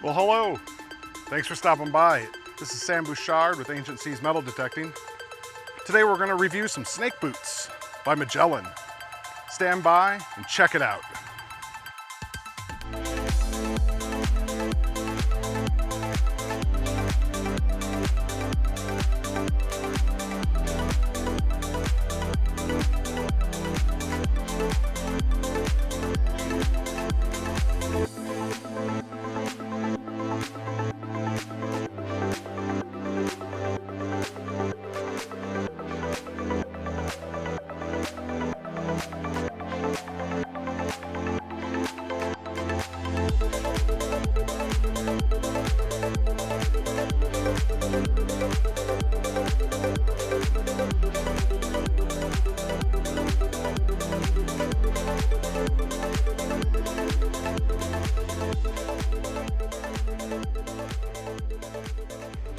Well, hello. Thanks for stopping by. This is Sam Bouchard with Ancient Seas Metal Detecting. Today we're going to review some snake boots by Magellan. Stand by and check it out.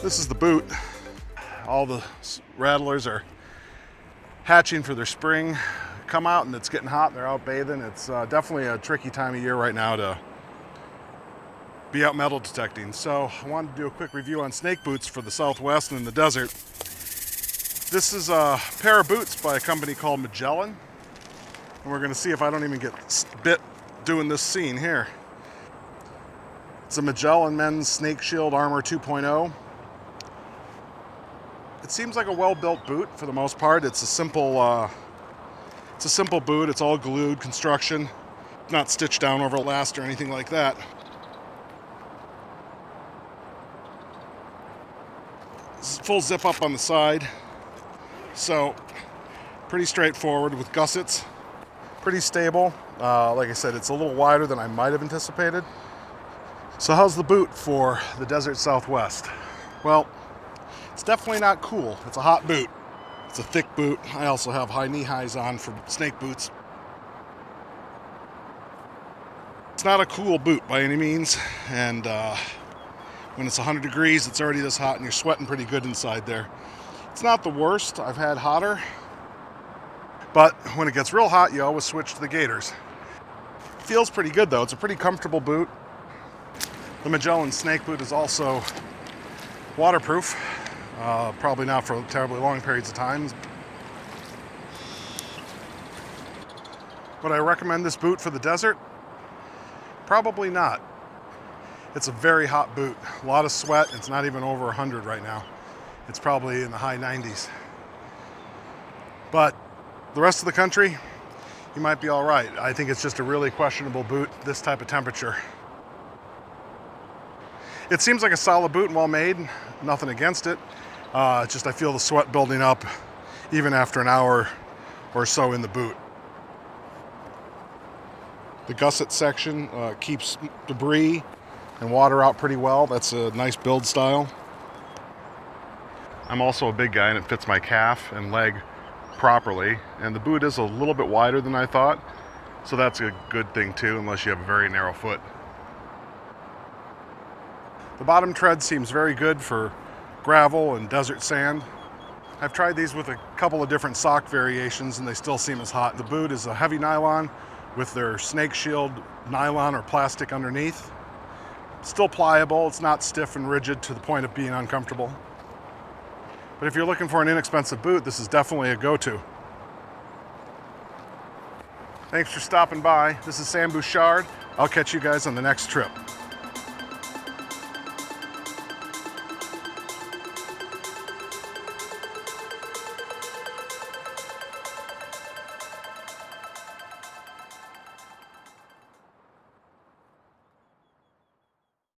This is the boot. All the rattlers are hatching for their spring. Come out and it's getting hot. They're out bathing. It's definitely a tricky time of year right now to be out metal detecting. So I wanted to do a quick review on snake boots for the Southwest and in the desert. This is a pair of boots by a company called Magellan. And we're going to see if I don't even get bit doing this scene here. It's a Magellan Men's Snake Shield Armor 2.0. It seems like a well-built boot for the most part. It's a simple boot. It's all glued construction, not stitched down over last or anything like that. This is full zip up on the side, so pretty straightforward with gussets. Pretty stable. Like I said, it's a little wider than I might have anticipated. So how's the boot for the desert Southwest? Well, it's definitely not cool. It's a hot boot. It's a thick boot. I also have high knee highs on for snake boots. It's not a cool boot by any means, and when it's 100 degrees, it's already this hot and you're sweating pretty good inside there. It's not the worst. I've had hotter, but when it gets real hot, you always switch to the gaiters. Feels pretty good though. It's a pretty comfortable boot. The Magellan snake boot is also waterproof. Probably not for terribly long periods of time. Would I recommend this boot for the desert? Probably not. It's a very hot boot. A lot of sweat. It's not even over 100 right now. It's probably in the high 90s. But the rest of the country, you might be all right. I think it's just a really questionable boot, this type of temperature. It seems like a solid boot and well made. Nothing against it. Just I feel the sweat building up even after an hour or so in the boot. The gusset section keeps debris and water out pretty well. That's a nice build style. I'm also a big guy and it fits my calf and leg properly. And the boot is a little bit wider than I thought. So that's a good thing too, unless you have a very narrow foot. The bottom tread seems very good for gravel and desert sand. I've tried these with a couple of different sock variations and they still seem as hot. The boot is a heavy nylon with their snake shield nylon or plastic underneath. Still pliable, it's not stiff and rigid to the point of being uncomfortable. But if you're looking for an inexpensive boot, this is definitely a go-to. Thanks for stopping by. This is Sam Bouchard. I'll catch you guys on the next trip.